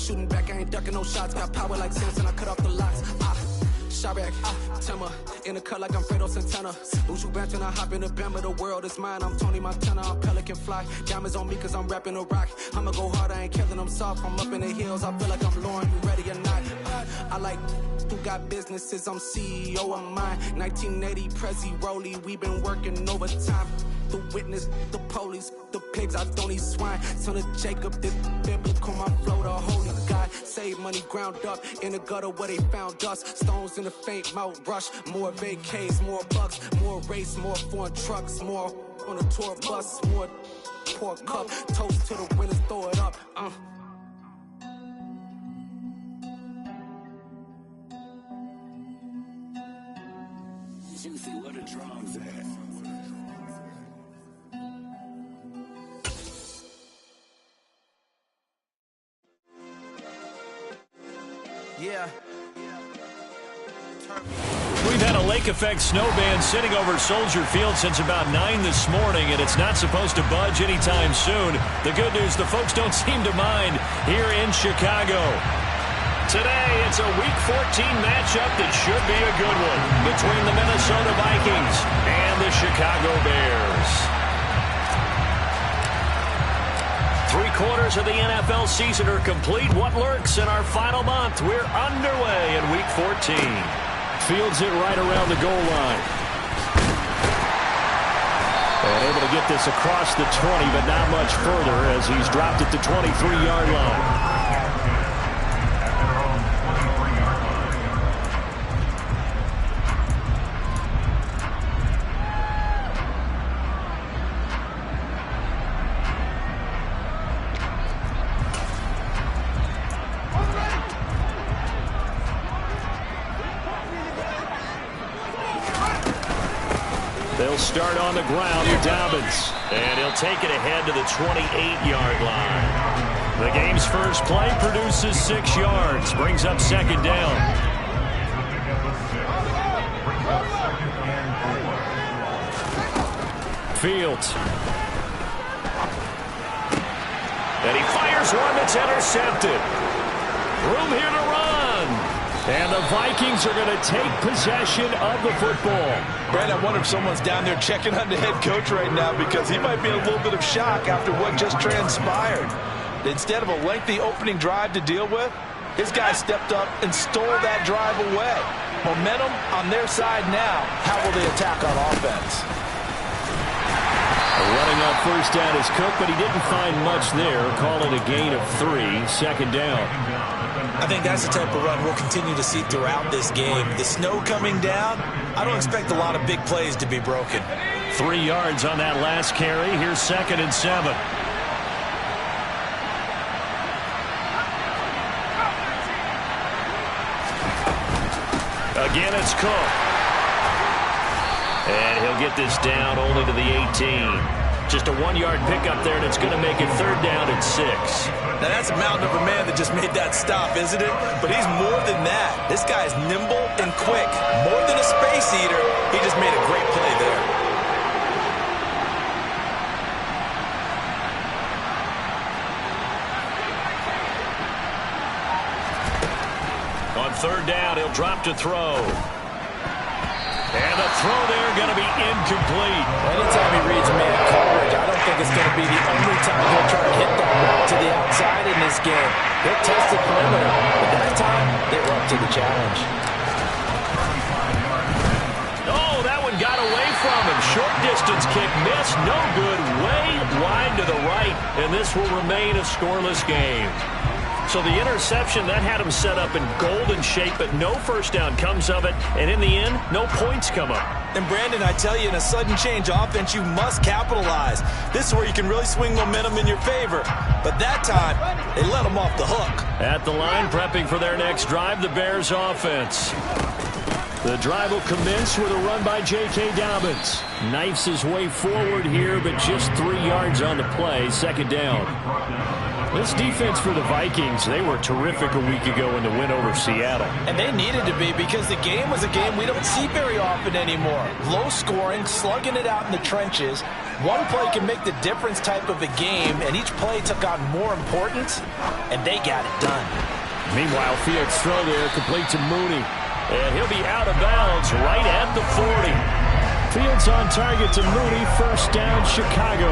shooting back, I ain't ducking no shots. Got power like Samson, I cut off the locks. Shabak, Timmer, in the cut like I'm Fredo Santana. Ushu Banton, I hop in the Bama, the world is mine. I'm Tony Montana, I'm Pelican Fly. Diamonds on me cause I'm rapping a rock. I'ma go hard, I ain't killing them soft. I'm up in the hills, I feel like I'm Lauren, you ready or not? I like who got businesses, I'm CEO of mine. 1980 Prezi Rolly, we been working overtime. The witness, the police, the pigs, I don't eat swine. Son of Jacob, this biblical, my flow, the holy God. Save money ground up in the gutter where they found us. Stones in the faint mouth rush. More vacays, more bucks, more race, more foreign trucks, more on a tour bus, more pour cup. Toast to the winners, throw it up. Juicy, where the drums at? Yeah. We've had a lake effect snow band sitting over Soldier Field since about 9 this morning, and it's not supposed to budge anytime soon. The good news, the folks don't seem to mind here in Chicago. Today, it's a Week 14 matchup that should be a good one between the Minnesota Vikings and the Chicago Bears. 3/4 of the NFL season are complete. What lurks in our final month? We're underway in Week 14. Fields it right around the goal line. And able to get this across the 20, but not much further as he's dropped it to 23-yard line. They'll start on the ground here, Dobbins. And he'll take it ahead to the 28-yard line. The game's first play produces 6 yards. Brings up second down. Fields. And he fires one that's intercepted. Room here to run. And the Vikings are going to take possession of the football. Brad, I wonder if someone's down there checking on the head coach right now because he might be in a little bit of shock after what just transpired. Instead of a lengthy opening drive to deal with, his guy stepped up and stole that drive away. Momentum on their side now. How will they attack on offense? Running up first down is Cook, but he didn't find much there. Call it a gain of 3, second down. I think that's the type of run we'll continue to see throughout this game. The snow coming down, I don't expect a lot of big plays to be broken. 3 yards on that last carry. Here's 2nd and 7. Again, it's Cook. And he'll get this down only to the 18. Just a 1-yard pickup there, and it's going to make it 3rd down and 6. Now, that's a mountain of a man that just made that stop, isn't it? But he's more than that. This guy's nimble and quick. More than a space eater, he just made a great play there. On 3rd down, he'll drop to throw. And the throw there going to be incomplete. Anytime he reads man coverage, I don't think it's going to be the only time he'll try to hit that route to the outside in this game. He'll test the perimeter, but that time they were up to the challenge. Oh, that one got away from him. Short distance kick missed. No good. Way wide to the right, and this will remain a scoreless game. So the interception, that had him set up in golden shape, but no first down comes of it. And in the end, no points come up. And Brandon, I tell you, in a sudden change offense, you must capitalize. This is where you can really swing momentum in your favor. But that time, they let him off the hook. At the line, prepping for their next drive, the Bears offense. The drive will commence with a run by J.K. Dobbins. Knifes his way forward here, but just 3 yards on the play. 2nd down. This defense for the Vikings, they were terrific a week ago in the win over Seattle. And they needed to be because the game was a game we don't see very often anymore. Low scoring, slugging it out in the trenches. One play can make the difference type of a game, and each play took on more importance, and they got it done. Meanwhile, Fields' throw there complete to Mooney. And he'll be out of bounds right at the 40. Fields on target to Mooney. First down, Chicago.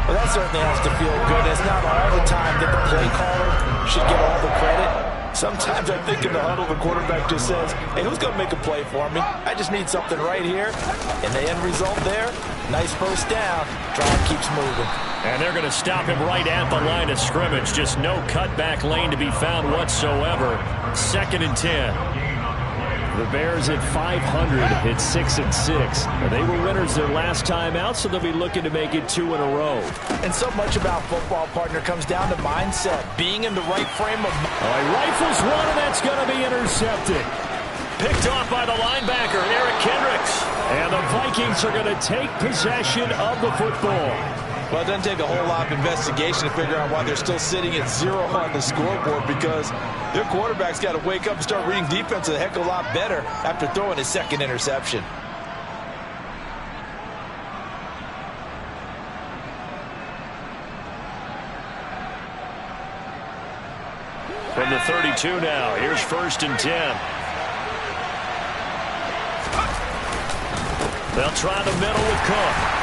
Well, that certainly has to feel good. It's not all the time that the play caller should get all the credit. Sometimes I think in the huddle, the quarterback just says, hey, who's going to make a play for me? I just need something right here. And the end result there, nice first down. Drive keeps moving. And they're going to stop him right at the line of scrimmage. Just no cutback lane to be found whatsoever. 2nd and 10. The Bears at 500 hit 6-6. They were winners their last time out, so they'll be looking to make it 2 in a row. And so much about football, partner, comes down to mindset, being in the right frame of mind. All right, rifles one, and that's going to be intercepted. Picked off by the linebacker, Eric Kendricks. And the Vikings are going to take possession of the football. Well, it doesn't take a whole lot of investigation to figure out why they're still sitting at 0 on the scoreboard, because their quarterback's got to wake up and start reading defense a heck of a lot better after throwing his 2nd interception. From the 32 now, here's 1st and 10. They'll try the middle with Cook.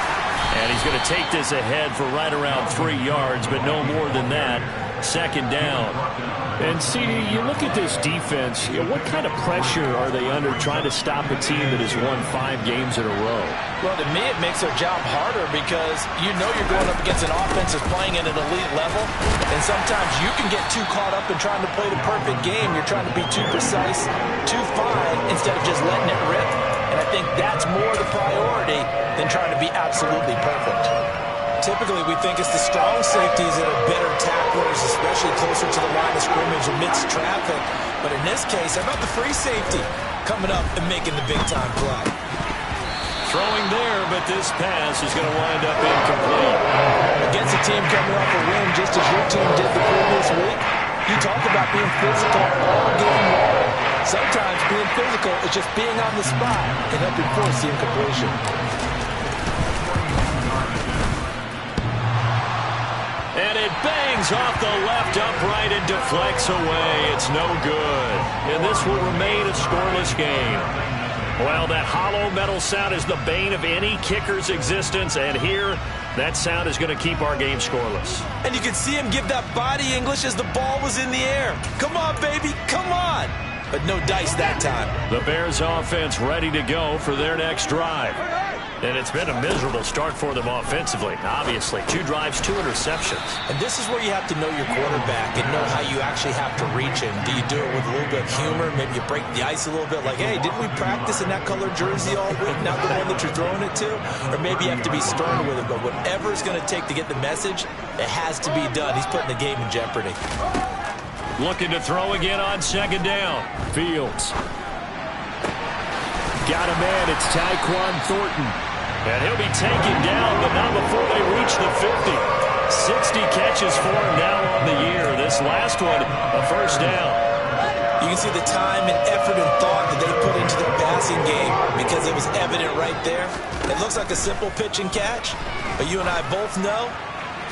And he's going to take this ahead for right around 3 yards, but no more than that. 2nd down. And, CD, you look at this defense, what kind of pressure are they under trying to stop a team that has won 5 games in a row? Well, to me, it makes their job harder because you know you're going up against an offense that's playing at an elite level, and sometimes you can get too caught up in trying to play the perfect game. You're trying to be too precise, too fine, instead of just letting it rip. And I think that's more the priority than trying to be absolutely perfect. Typically, we think it's the strong safeties that are better tacklers, especially closer to the line of scrimmage amidst traffic. But in this case, how about the free safety coming up and making the big-time play? Throwing there, but this pass is going to wind up incomplete. Against a team coming off a win just as your team did the previous week, you talk about being physical all game long. Sometimes being physical is just being on the spot and helping force the incompletion. And it bangs off the left upright and deflects away. It's no good. And this will remain a scoreless game. Well, that hollow metal sound is the bane of any kicker's existence. And here, that sound is going to keep our game scoreless. And you can see him give that body English as the ball was in the air. Come on, baby, come on. But no dice that time. The Bears offense ready to go for their next drive. And it's been a miserable start for them offensively. Obviously, 2 drives, 2 interceptions. And this is where you have to know your quarterback and know how you actually have to reach him. Do you do it with a little bit of humor? Maybe you break the ice a little bit like, hey, didn't we practice in that color jersey all week, not the one that you're throwing it to? Or maybe you have to be stern with it. But whatever it's going to take to get the message, it has to be done. He's putting the game in jeopardy. Looking to throw again on 2nd down. Fields. Got a man. It's Tyquan Thornton. And he'll be taken down, but not before they reach the 50. 60 catches for him now on the year. This last one, a 1st down. You can see the time and effort and thought that they put into their passing game because it was evident right there. It looks like a simple pitch and catch, but you and I both know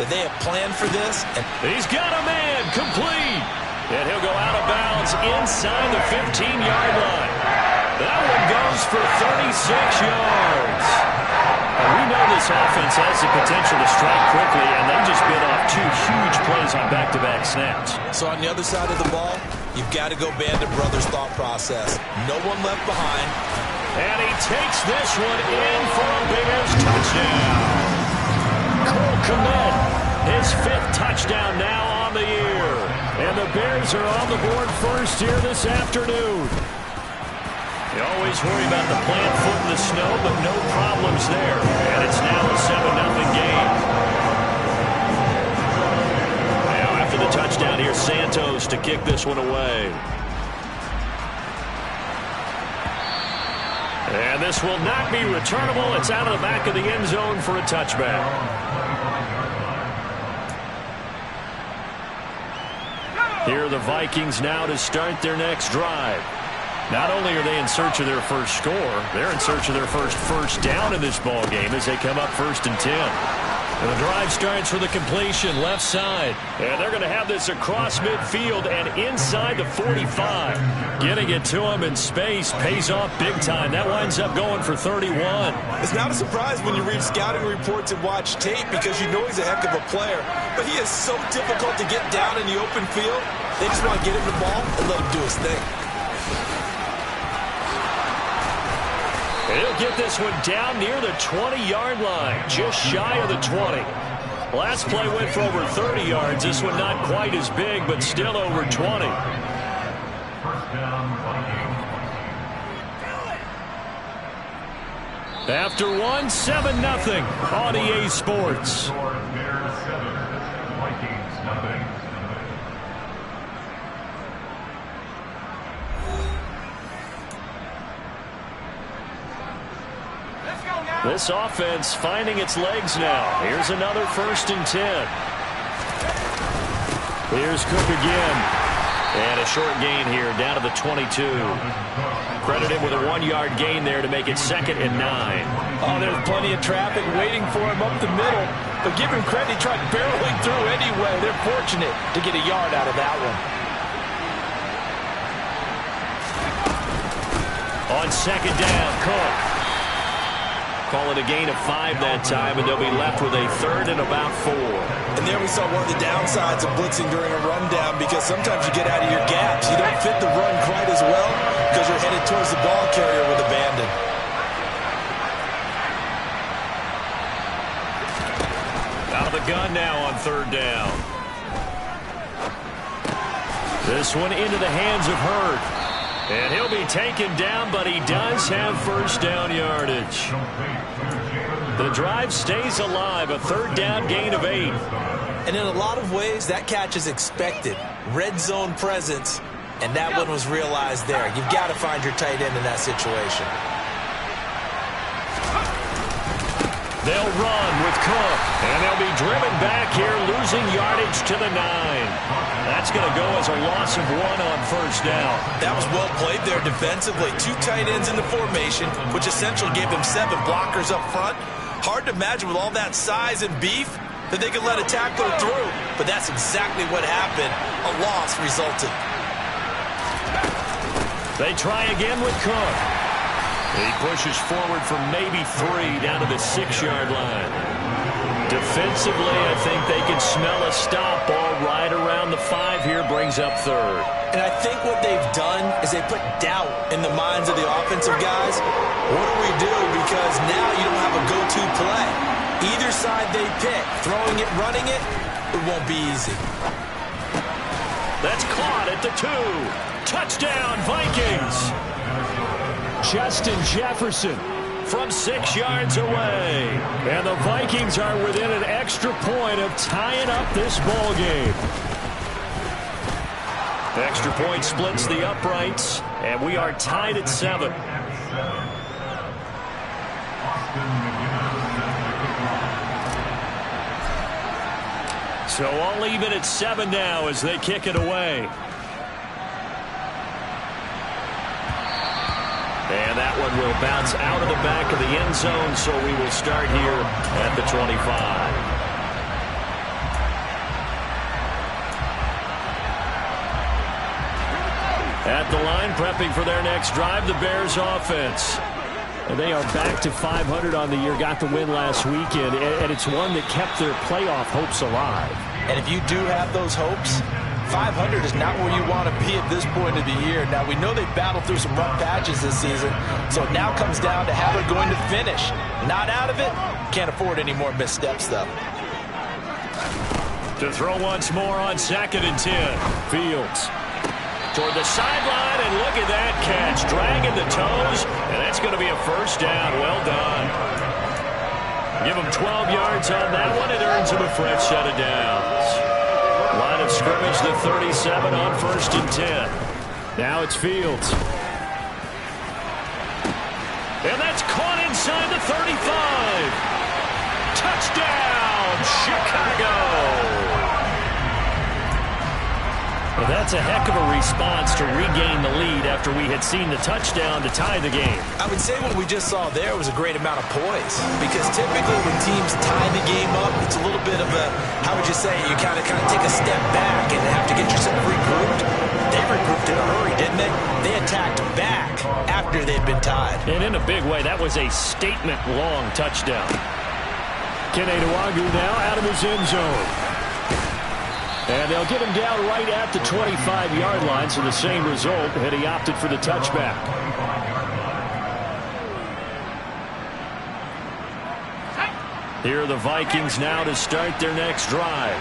that they have planned for this. And he's got a man, complete. And he'll go out of bounds inside the 15-yard line. That one goes for 36 yards. We know this offense has the potential to strike quickly, and they just bit off 2 huge plays on back-to-back snaps. So on the other side of the ball, you've got to go Band of Brothers thought process. No one left behind. And he takes this one in for a Bears touchdown. Cole Kmet, his 5th touchdown now on the year. And the Bears are on the board first here this afternoon. You always worry about the plant foot in the snow, but no problems there. And it's now a 7-0 game. Now after the touchdown, here's Santos to kick this one away. And this will not be returnable. It's out of the back of the end zone for a touchback. Here are the Vikings now to start their next drive. Not only are they in search of their first score, they're in search of their first down in this ball game as they come up 1st and 10. And the drive starts for the completion, left side. And they're going to have this across midfield and inside the 45. Getting it to him in space pays off big time. That winds up going for 31. It's not a surprise when you read scouting reports and watch tape because you know he's a heck of a player. But he is so difficult to get down in the open field. They just want to get him the ball and let him do his thing. He'll get this one down near the 20-yard line, just shy of the 20. Last play went for over 30 yards. This one not quite as big, but still over 20. After 1, 7-0 on EA Sports. This offense finding its legs now. Here's another 1st and 10. Here's Cook again. And a short gain here down to the 22. Credit him with a 1-yard gain there to make it 2nd and 9. Oh, there's plenty of traffic waiting for him up the middle. But give him credit, he tried barreling through anyway. They're fortunate to get a yard out of that one. On 2nd down, Cook. Call it a gain of 5 that time, and they'll be left with a 3rd and about 4. And there we saw one of the downsides of blitzing during a rundown because sometimes you get out of your gaps. You don't fit the run quite as well because you're headed towards the ball carrier with abandon. Out of the gun now on 3rd down. This one into the hands of Hurd. And he'll be taken down, but he does have 1st down yardage. The drive stays alive, a 3rd down gain of 8. And in a lot of ways, that catch is expected. Red zone presence, and that one was realized there. You've got to find your tight end in that situation. They'll run with Cook, and they'll be driven back here, losing yardage to the 9. That's going to go as a loss of 1 on 1st down. That was well played there defensively. 2 tight ends in the formation, which essentially gave them 7 blockers up front. Hard to imagine with all that size and beef that they could let a tackler through, but that's exactly what happened. A loss resulted. They try again with Cook. He pushes forward from maybe 3 down to the 6-yard line. Defensively, I think they can smell a stop ball right around the 5 here, brings up 3rd. And I think what they've done is they put doubt in the minds of the offensive guys. What do we do? Because now you don't have a go-to play. Either side they pick, throwing it, running it, it won't be easy. That's caught at the 2. Touchdown, Vikings. Justin Jefferson from 6 yards away. And the Vikings are within an extra point of tying up this ball game. Extra point splits the uprights, and we are tied at 7. So all even at 7 now as they kick it away. And that one will bounce out of the back of the end zone, so we will start here at the 25. At the line, prepping for their next drive, the Bears offense. And they are back to 500 on the year, got the win last weekend, and it's one that kept their playoff hopes alive. And if you do have those hopes, 500 is not where you want to be at this point of the year. Now, we know they battled through some rough patches this season, so it now comes down to how they're going to finish. Not out of it, can't afford any more missteps, though. To throw once more on 2nd and 10. Fields toward the sideline, and look at that catch. Dragging the toes, and that's going to be a 1st down. Well done. Give him 12 yards on that one. It earns him a fresh set of downs. Line of scrimmage, the 37 on 1st and 10. Now it's Fields. And that's caught inside the 35. Touchdown, Chicago. Well, that's a heck of a response to regain the lead after we had seen the touchdown to tie the game. I would say what we just saw there was a great amount of poise, because typically when teams tie the game up, it's a little bit of a, how would you say, you kind of take a step back and have to get yourself regrouped. They regrouped in a hurry, didn't they? They attacked back after they'd been tied. And in a big way, that was a statement-long touchdown. Kene Nwangwu now out of his end zone. And they'll get him down right at the 25-yard line, so the same result, and he opted for the touchback. Here are the Vikings now to start their next drive.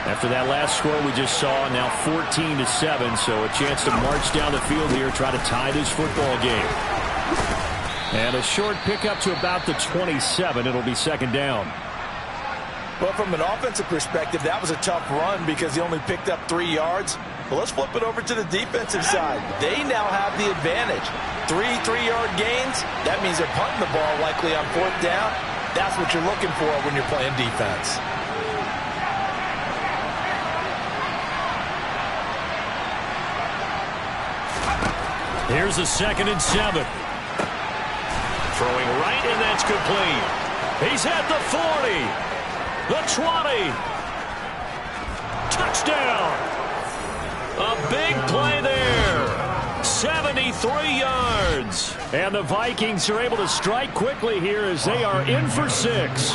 After that last score we just saw, now 14-7, so a chance to march down the field here, try to tie this football game. And a short pickup to about the 27. It'll be second down. Well, from an offensive perspective, that was a tough run because he only picked up 3 yards. Well, let's flip it over to the defensive side. They now have the advantage. 3 3-yard gains, that means they're punting the ball likely on 4th down. That's what you're looking for when you're playing defense. Here's a 2nd and 7. Throwing right, and that's complete. He's at the 40. The 20. Touchdown. A big play there. 73 yards. And the Vikings are able to strike quickly here as they are in for 6.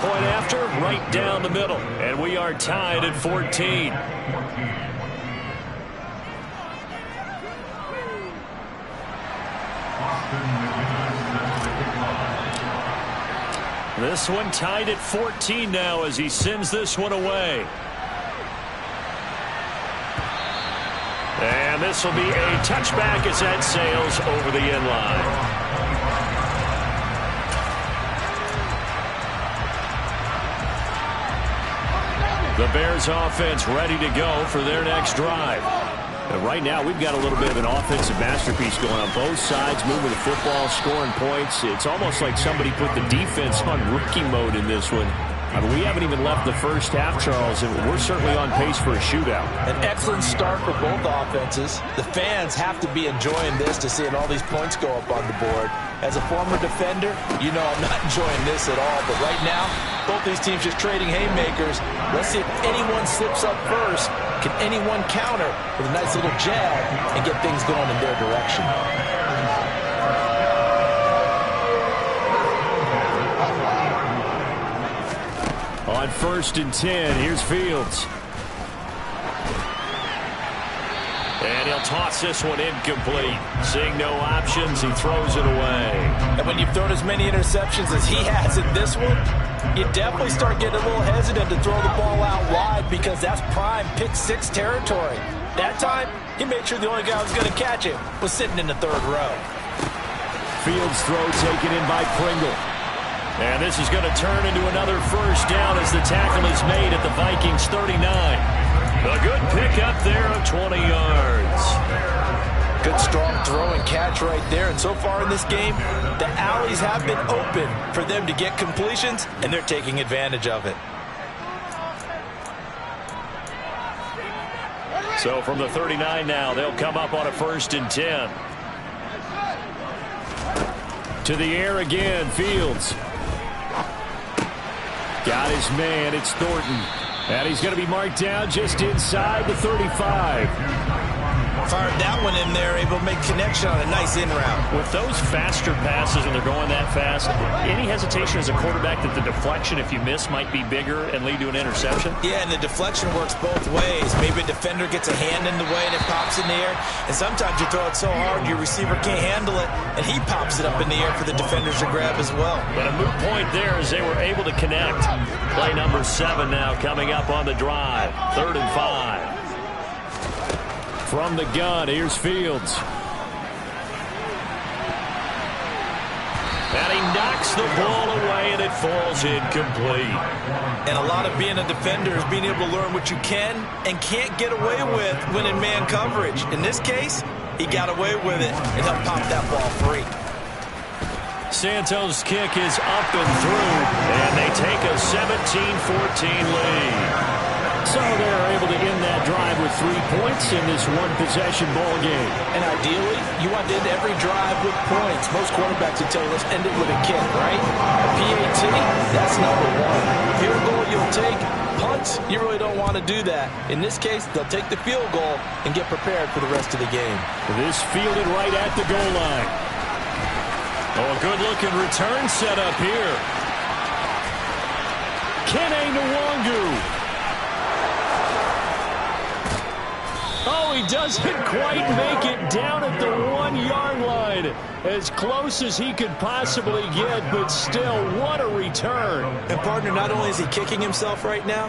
Point after, right down the middle. And we are tied at 14. This one tied at 14 now as he sends this one away. And this will be a touchback as that sails over the end line. The Bears offense ready to go for their next drive. And right now, we've got a little bit of an offensive masterpiece going on both sides, moving the football, scoring points. It's almost like somebody put the defense on rookie mode in this one. I mean, we haven't even left the first half, Charles, and we're certainly on pace for a shootout. An excellent start for both offenses. The fans have to be enjoying this to seeing all these points go up on the board. As a former defender, you know I'm not enjoying this at all. But right now, both these teams just trading haymakers. Let's see if anyone slips up first. Can anyone counter with a nice little jab and get things going in their direction? On 1st and 10, here's Fields. And he'll toss this one incomplete. Seeing no options, he throws it away. And when you've thrown as many interceptions as he has in this one, you definitely start getting a little hesitant to throw the ball out wide because that's prime pick 6 territory. That time, he made sure the only guy who was going to catch it was sitting in the 3rd row. Fields throw taken in by Pringle. And this is going to turn into another first down as the tackle is made at the Vikings 39. A good pickup there of 20 yards. Good strong throw and catch right there. And so far in this game, the alleys have been open for them to get completions, and they're taking advantage of it. So from the 39 now, they'll come up on a 1st and 10. To the air again, Fields. Got his man, it's Thornton. And he's going to be marked down just inside the 35. Fired that one in there, able to make connection on a nice in route. With those faster passes and they're going that fast, any hesitation as a quarterback that the deflection, if you miss, might be bigger and lead to an interception? Yeah, and the deflection works both ways. Maybe a defender gets a hand in the way and it pops in the air. And sometimes you throw it so hard your receiver can't handle it, and he pops it up in the air for the defenders to grab as well. But a moot point there as they were able to connect. Play number 7 now coming up on the drive. 3rd and 5. From the gun, here's Fields. And he knocks the ball away, and it falls incomplete. And a lot of being a defender is being able to learn what you can and can't get away with when in man coverage. In this case, he got away with it, and he'll pop that ball free. Santos' kick is up and through, and they take a 17-14 lead. So they're able to end that drive with 3 points in this one-possession ball game. And ideally, you want to end every drive with points. Most quarterbacks would tell us end it with a kick, right? A PAT, that's number one. Field goal you'll take. Punts, you really don't want to do that. In this case, they'll take the field goal and get prepared for the rest of the game. This fielded right at the goal line. Oh, a good-looking return set up here. Kene Nwangu. Oh, he doesn't quite make it down at the 1-yard line. As close as he could possibly get, but still, what a return. And, partner, not only is he kicking himself right now,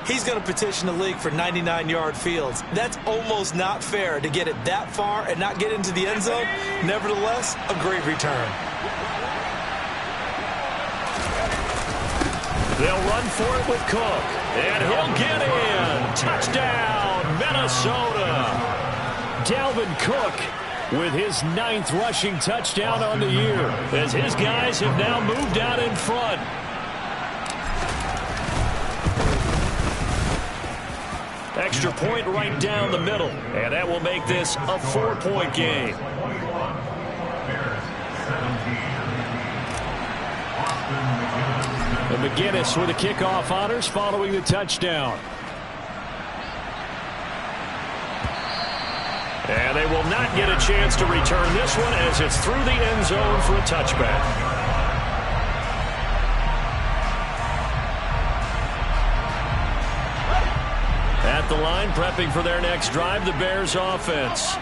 he's going to petition the league for 99-yard fields. That's almost not fair to get it that far and not get into the end zone. Nevertheless, a great return. They'll run for it with Cook. And he'll get in. Touchdown, Minnesota. Dalvin Cook with his 9th rushing touchdown on the year, as his guys have now moved out in front. Extra point right down the middle, and that will make this a 4-point game. And McGinnis with the kickoff honors following the touchdown. And they will not get a chance to return this one as it's through the end zone for a touchback. At the line, prepping for their next drive, the Bears offense.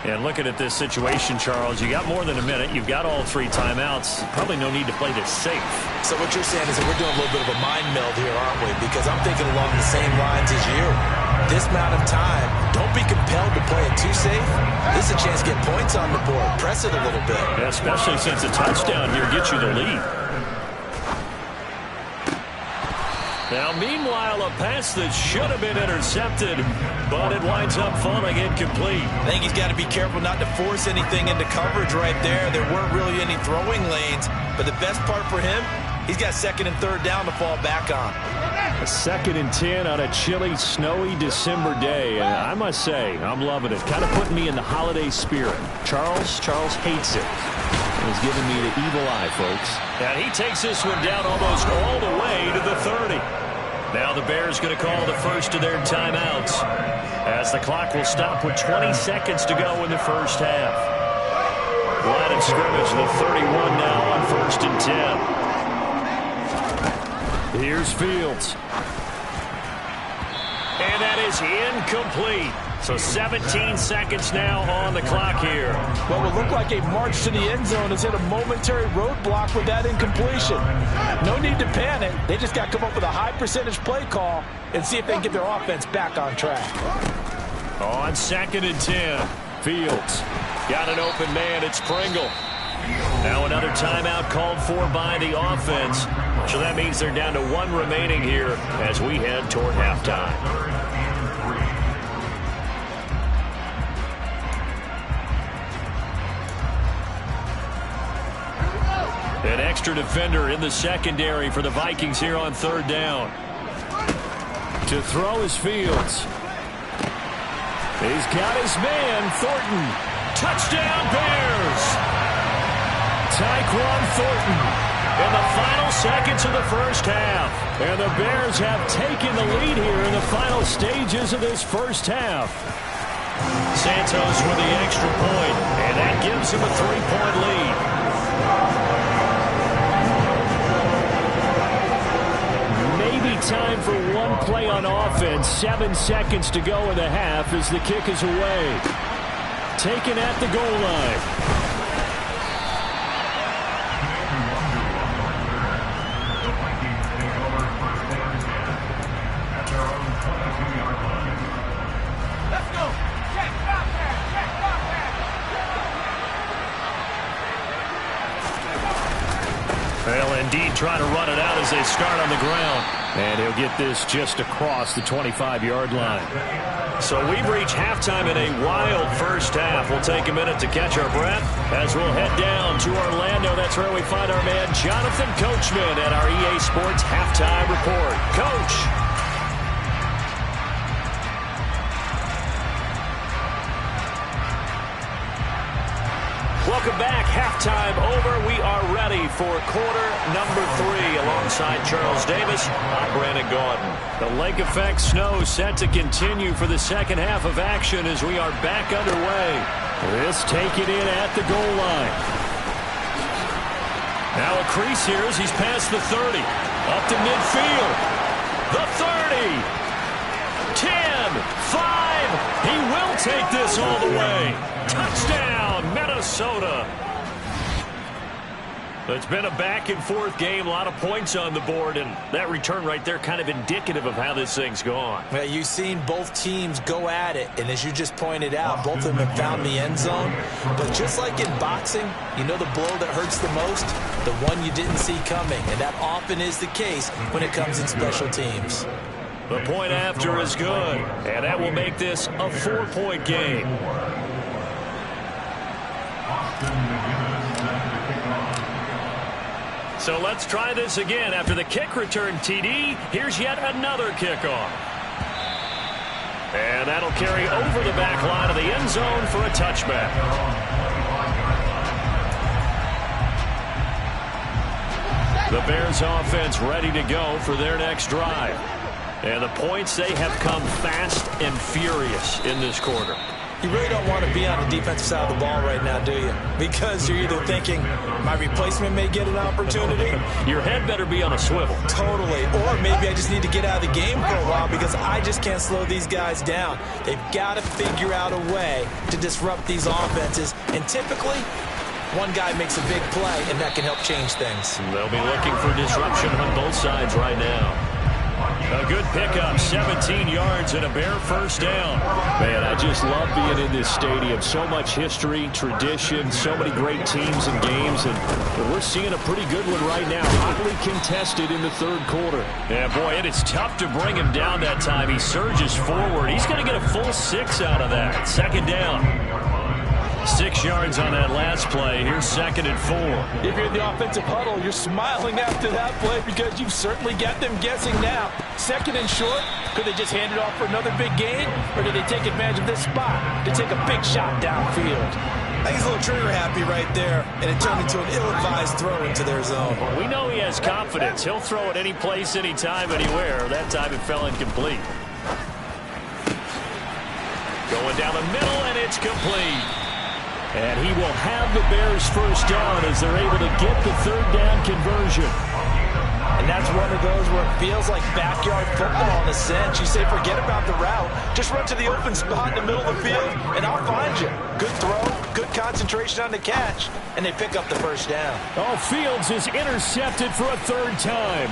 And looking at this situation, Charles, you got more than a minute. You've got all 3 timeouts. Probably no need to play this safe. So what you're saying is that we're doing a little bit of a mind meld here, aren't we? Because I'm thinking along the same lines as you. This amount of time, don't be compelled to play it too safe. This is a chance to get points on the board. Press it a little bit. Yeah, especially since a touchdown here gets you the lead. Now, meanwhile, a pass that should have been intercepted, but it winds up falling incomplete. I think he's got to be careful not to force anything into coverage right there. There weren't really any throwing lanes, but the best part for him, he's got 2nd and 3rd down to fall back on. A 2nd and 10 on a chilly, snowy December day, and I must say, I'm loving it. Kind of putting me in the holiday spirit. Charles hates it. He's giving me the evil eye, folks. And he takes this one down almost all the way to the 30. Now the Bears going to call the first of their timeouts, as the clock will stop with 20 seconds to go in the first half. Line of scrimmage, the 31 now on 1st and 10. Here's Fields. And that is incomplete. So 17 seconds now on the clock here. What will look like a march to the end zone has hit a momentary roadblock with that incompletion. No need to panic. They just got to come up with a high percentage play call and see if they can get their offense back on track. On 2nd and 10, Fields got an open man. It's Pringle. Now another timeout called for by the offense. So that means they're down to 1 remaining here as we head toward halftime. An extra defender in the secondary for the Vikings here on 3rd down. To throw is Fields. He's got his man, Thornton. Touchdown, Bears! Tyquan Thornton in the final seconds of the first half. And the Bears have taken the lead here in the final stages of this first half. Santos with the extra point, and that gives him a 3-point lead. Time for one play on offense. 7 seconds to go in the half as the kick is away. Taken at the goal line. Let's go. Check, stop there. Check, stop there. Well, indeed, try to run it out as they start on the ground. And he'll get this just across the 25-yard line. So we've reached halftime in a wild first half. We'll take a minute to catch our breath as we'll head down to Orlando. That's where we find our man Jonathan Coachman at our EA Sports Halftime Report. Coach. Welcome back. Halftime over. We are ready for quarter number 3. Alongside Charles Davis, I'm Brandon Gaudin. The lake effect snow set to continue for the second half of action as we are back underway. This taken in at the goal line. Now a crease here as he's past the 30. Up to midfield. The 30. 10. 5. He will take this all the way. Touchdown, Minnesota. It's been a back-and-forth game, a lot of points on the board, and that return right there kind of indicative of how this thing's gone. Well, you've seen both teams go at it, and as you just pointed out, both of them have found the end zone. But just like in boxing, you know the blow that hurts the most? The one you didn't see coming, and that often is the case when it comes in special teams. The point after is good, and that will make this a 4-point game. So let's try this again. After the kick return TD, here's yet another kickoff. And that'll carry over the back line of the end zone for a touchback. The Bears offense ready to go for their next drive. And the points, they have come fast and furious in this quarter. You really don't want to be on the defensive side of the ball right now, do you? Because you're either thinking, my replacement may get an opportunity. Your head better be on a swivel. Totally. Or maybe I just need to get out of the game for a while because I just can't slow these guys down. They've got to figure out a way to disrupt these offenses. And typically, one guy makes a big play, and that can help change things. They'll be looking for disruption on both sides right now. A good pickup, 17 yards and a Bear first down. Man, I just love being in this stadium. So much history, tradition, so many great teams and games, and we're seeing a pretty good one right now. Hotly contested in the third quarter. Yeah, boy, it is tough to bring him down that time. He surges forward. He's going to get a full 6 out of that. Second down. 6 yards on that last play. Here's 2nd and 4. If you're in the offensive huddle, you're smiling after that play because you've certainly got them guessing now. 2nd and short, could they just hand it off for another big gain, or did they take advantage of this spot to take a big shot downfield? I think he's a little trigger happy right there, and it turned into an ill-advised throw into their zone. We know he has confidence. He'll throw it any place, anytime, anywhere. That time it fell incomplete. Going down the middle, and it's complete. And he will have the Bears first down as they're able to get the third down conversion. And that's one of those where it feels like backyard football in a sense. You say forget about the route. Just run to the open spot in the middle of the field, and I'll find you. Good throw, good concentration on the catch, and they pick up the first down. Oh, Fields is intercepted for a third time.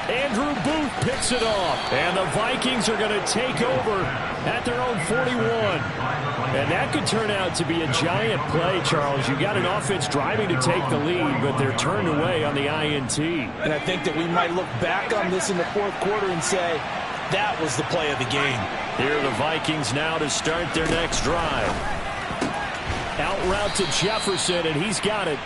Andrew Booth picks it off. And the Vikings are going to take over at their own 41. And that could turn out to be a giant play, Charles. You've got an offense driving to take the lead, but they're turned away on the INT. And I think that we might look back on this in the fourth quarter and say, that was the play of the game. Here are the Vikings now to start their next drive. Out route to Jefferson, and he's got it.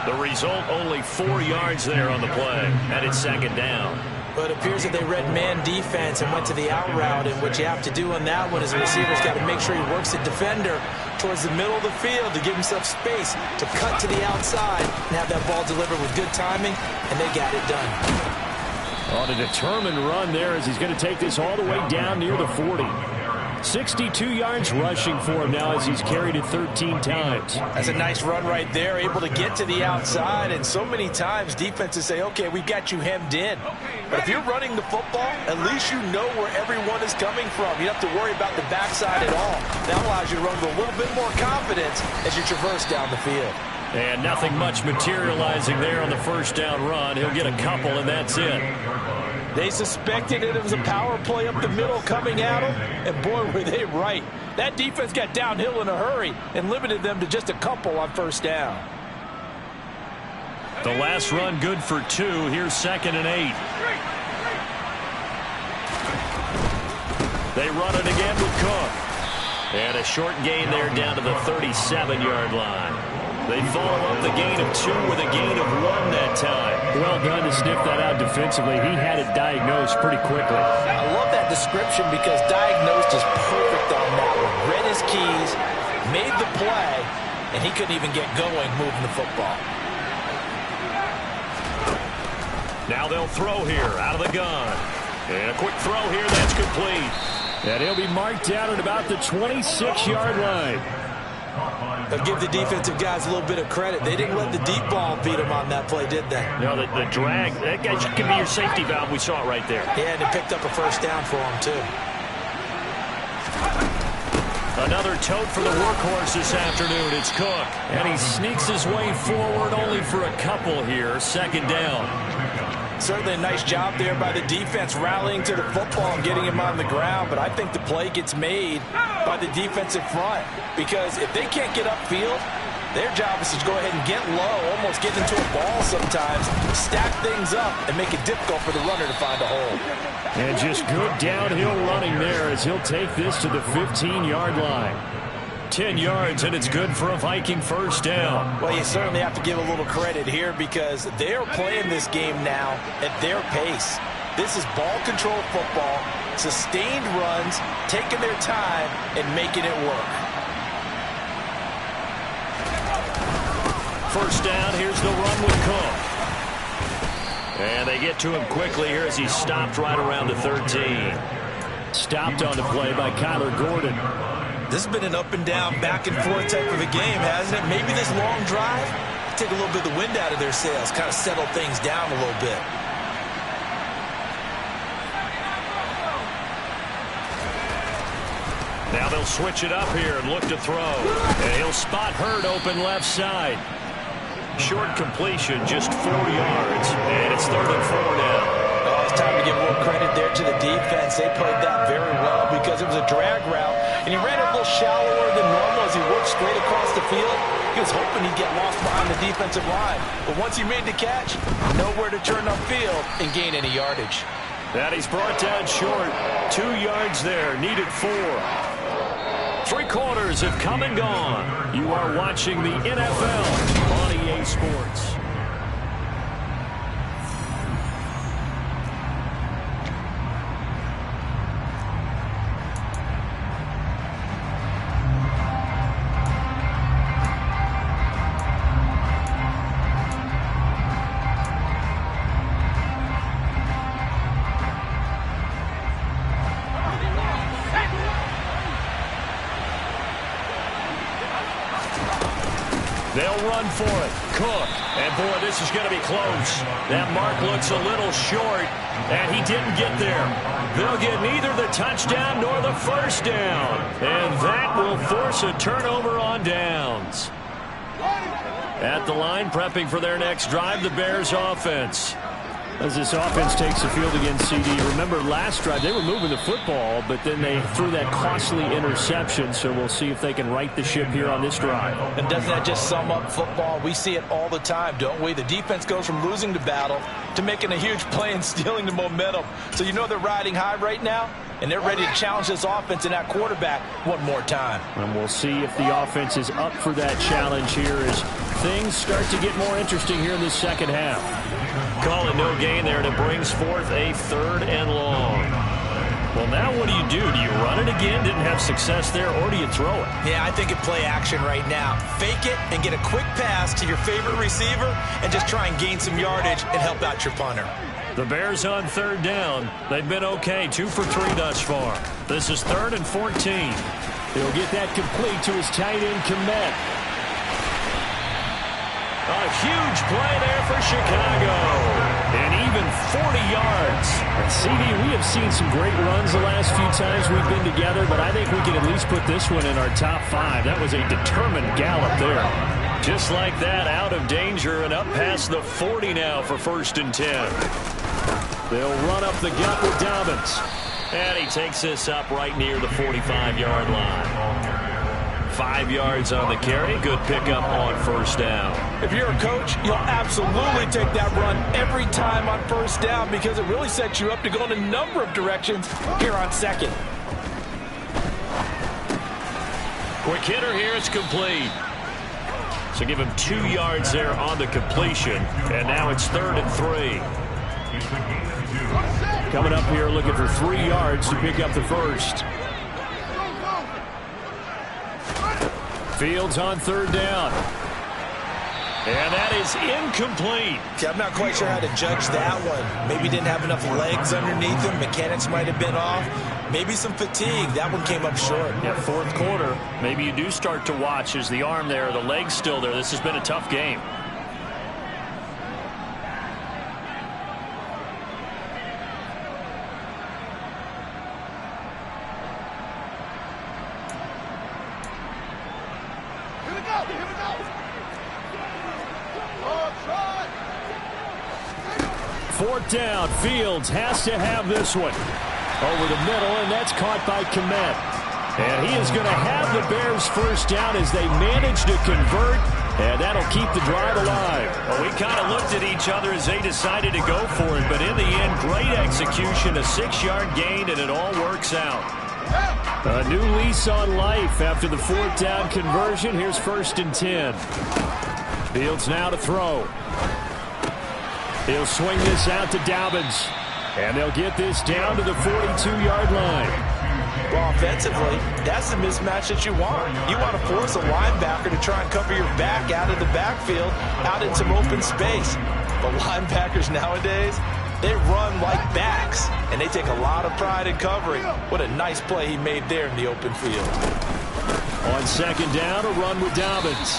The result, only 4 yards there on the play, and it's 2nd down. But it appears that they read man defense and went to the out route, and what you have to do on that one is the receiver's got to make sure he works the defender towards the middle of the field to give himself space to cut to the outside and have that ball delivered with good timing, and they got it done. On a determined run there as he's going to take this all the way down near the 40. 62 yards rushing for him now as he's carried it 13 times. That's a nice run right there, able to get to the outside, and so many times defenses say, okay, we've got you hemmed in. But if you're running the football, at least you know where everyone is coming from. You don't have to worry about the backside at all. That allows you to run with a little bit more confidence as you traverse down the field. And nothing much materializing there on the first down run. He'll get a couple, and that's it. They suspected it was a power play up the middle coming at them, and boy, were they right. That defense got downhill in a hurry and limited them to just a couple on first down. The last run good for 2. Here's 2nd and 8. They run it again with Cook. And a short gain there down to the 37-yard line. They follow up the gain of 2 with a gain of 1 that time. Well done to sniff that out defensively. He had it diagnosed pretty quickly. I love that description because diagnosed is perfect on that one. Read his keys, made the play, and he couldn't even get going moving the football. Now they'll throw here out of the gun. And a quick throw here, that's complete. And he'll be marked down at about the 26-yard line. They'll give the defensive guys a little bit of credit. They didn't let the deep ball beat them on that play, did they? No, the drag, that guy can be your safety valve. We saw it right there. Yeah, and they picked up a first down for him, too. Another tote for the workhorse this afternoon. It's Cook. And he sneaks his way forward only for a couple here. 2nd down. Certainly a nice job there by the defense rallying to the football and getting him on the ground, but I think the play gets made by the defensive front because if they can't get upfield, their job is to go ahead and get low, almost get into a ball sometimes, stack things up, and make it difficult for the runner to find a hole. And just good downhill running there as he'll take this to the 15-yard line. 10 yards, and it's good for a Viking first down. Well, you certainly have to give a little credit here because they're playing this game now at their pace. This is ball control football, sustained runs, taking their time, and making it work. First down, here's the run with Cook. And they get to him quickly here as he stopped right around the 13. Stopped on the play by Kyler Gordon. This has been an up-and-down, back-and-forth type of a game, hasn't it? Maybe this long drive take a little bit of the wind out of their sails, kind of settle things down a little bit. Now they'll switch it up here and look to throw. And he'll spot Hurd open left side. Short completion, just 4 yards. And it's 3rd and 4 now. Oh, it's time to give more credit there to the defense. They played that very well because it was a drag route, and he ran a little shallower than normal as he worked straight across the field. He was hoping he'd get lost behind the defensive line, but once he made the catch, nowhere to turn upfield and gain any yardage. That he's brought down short. 2 yards there, needed 4. 3 quarters have come and gone. You are watching the NFL on EA Sports. They'll run for it. Cook. And, boy, this is going to be close. That mark looks a little short, and he didn't get there. They'll get neither the touchdown nor the first down. And that will force a turnover on downs. At the line, prepping for their next drive, the Bears offense. As this offense takes the field against CD, remember last drive they were moving the football, but then they threw that costly interception, so we'll see if they can right the ship here on this drive. And doesn't that just sum up football? We see it all the time, don't we? The defense goes from losing the battle to making a huge play and stealing the momentum. So you know they're riding high right now, and they're ready to challenge this offense and that quarterback one more time. And we'll see if the offense is up for that challenge here as things start to get more interesting here in the second half. Call it no gain there, and it brings forth a 3rd and long. Well, now what do you do? Do you run it again? Didn't have success there, or do you throw it? Yeah, I think it play action right now. Fake it and get a quick pass to your favorite receiver and just try and gain some yardage and help out your punter. The Bears on 3rd down. They've been okay, 2 for 3 thus far. This is 3rd and 14. He'll get that complete to his tight end, Kmet. A huge play there for Chicago. And even 40 yards. And CD, we have seen some great runs the last few times we've been together, but I think we can at least put this one in our top 5. That was a determined gallop there. Just like that, out of danger and up past the 40 now for 1st and 10. They'll run up the gut with Dobbins. And he takes this up right near the 45-yard line. 5 yards on the carry. Good pickup on 1st down. If you're a coach, you'll absolutely take that run every time on first down because it really sets you up to go in a number of directions here on second. Quick hitter here, it's complete. So give him 2 yards there on the completion, and now it's 3rd and 3. Coming up here looking for 3 yards to pick up the first. Fields on 3rd down. And that is incomplete. See, I'm not quite sure how to judge that one. Maybe didn't have enough legs underneath him. Mechanics might have been off. Maybe some fatigue. That one came up short. Yeah, 4th quarter. Maybe you do start to watch. Is the arm there, the leg's still there? This has been a tough game. Fourth down. Fields has to have this one. Over the middle, and that's caught by Kmet. And he is going to have the Bears first down as they manage to convert, and that'll keep the drive alive. Well, we kind of looked at each other as they decided to go for it, but in the end, great execution, a 6-yard gain, and it all works out. A new lease on life after the 4th down conversion. Here's 1st and 10. Fields now to throw. He'll swing this out to Dobbins. And they'll get this down to the 42-yard line. Well, offensively, that's the mismatch that you want. You want to force a linebacker to try and cover your back out of the backfield, out in some open space. But linebackers nowadays, they run like backs, and they take a lot of pride in covering. What a nice play he made there in the open field. On 2nd down, a run with Dobbins.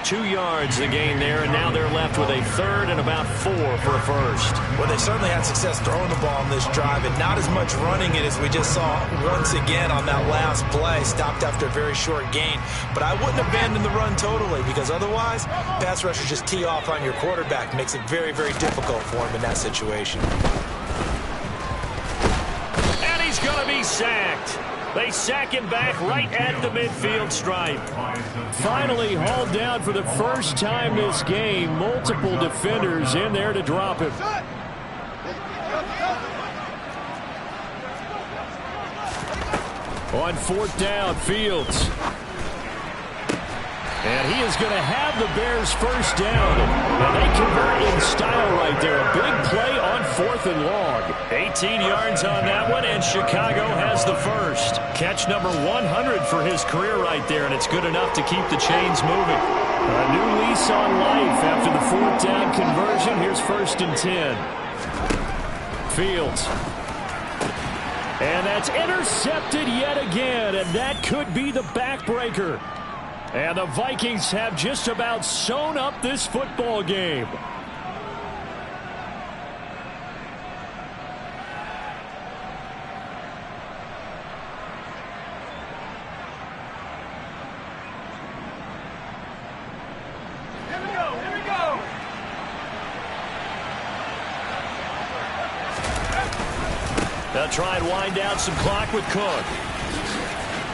2 yards the gain there, and now they're left with a 3rd and about 4 for a first. Well, they certainly had success throwing the ball on this drive, and not as much running it as we just saw once again on that last play. Stopped after a very short gain. But I wouldn't abandon the run totally, because otherwise, pass rushers just tee off on your quarterback. Makes it very, very difficult for him in that situation. And he's going to be sacked. They sack him back right at the midfield stripe. Finally hauled down for the first time this game. Multiple defenders in there to drop him. On 4th down, Fields. And he is going to have the Bears first down. And they convert in style right there. A big play on 4th and long. 18 yards on that one, and Chicago has the first. Catch number 100 for his career right there, and it's good enough to keep the chains moving. A new lease on life after the 4th down conversion. Here's 1st and 10. Fields. And that's intercepted yet again, and that could be the backbreaker. And the Vikings have just about sewn up this football game. Here we go, here we go. They'll try and wind down some clock with Cook.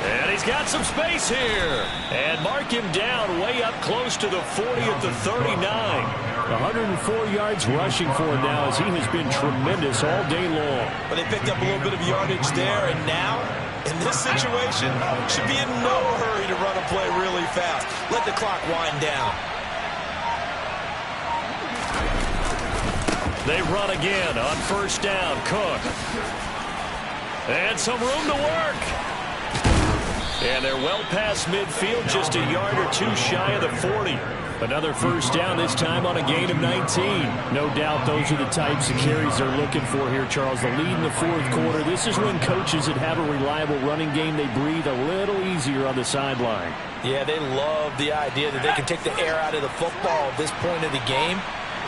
And he's got some space here. And mark him down way up close to the 40 at the 39. 104 yards rushing for him now as he has been tremendous all day long. But they picked up a little bit of yardage there, and now, in this situation, should be in no hurry to run a play really fast. Let the clock wind down. They run again on 1st down. Cook. And some room to work. And they're well past midfield, just a yard or 2 shy of the 40. Another first down, this time on a gain of 19. No doubt those are the types of carries they're looking for here, Charles. The lead in the 4th quarter. This is when coaches that have a reliable running game, they breathe a little easier on the sideline. Yeah, they love the idea that they can take the air out of the football at this point of the game.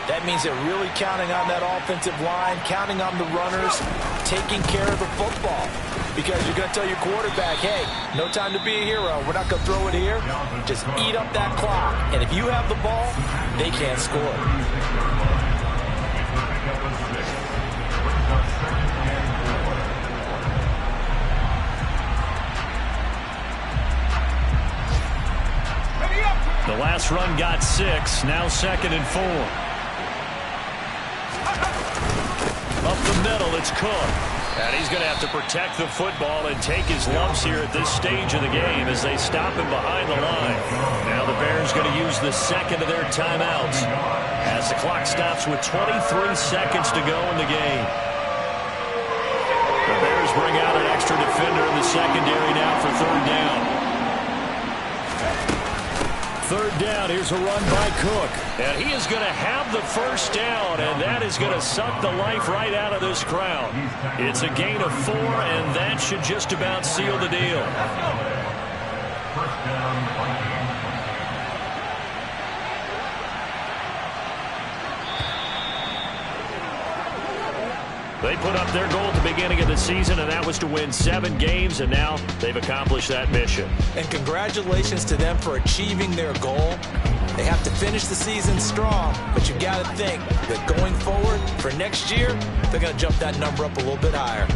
That means they're really counting on that offensive line, counting on the runners, taking care of the football. Because you're going to tell your quarterback, hey, no time to be a hero. We're not going to throw it here. Just eat up that clock. And if you have the ball, they can't score. The last run got 6. Now 2nd and 4. Up the middle, it's Cook. And he's going to have to protect the football and take his lumps here at this stage of the game as they stop him behind the line. Now the Bears going to use the second of their timeouts as the clock stops with 23 seconds to go in the game. The Bears bring out an extra defender in the secondary now for 3rd down. 3rd down, here's a run by Cook. And he is going to have the first down, and that is going to suck the life right out of this crowd. It's a gain of 4, and that should just about seal the deal. They put up their goal at the beginning of the season, and that was to win 7 games, and now they've accomplished that mission. And congratulations to them for achieving their goal. They have to finish the season strong, but you got to think that going forward for next year, they're going to jump that number up a little bit higher.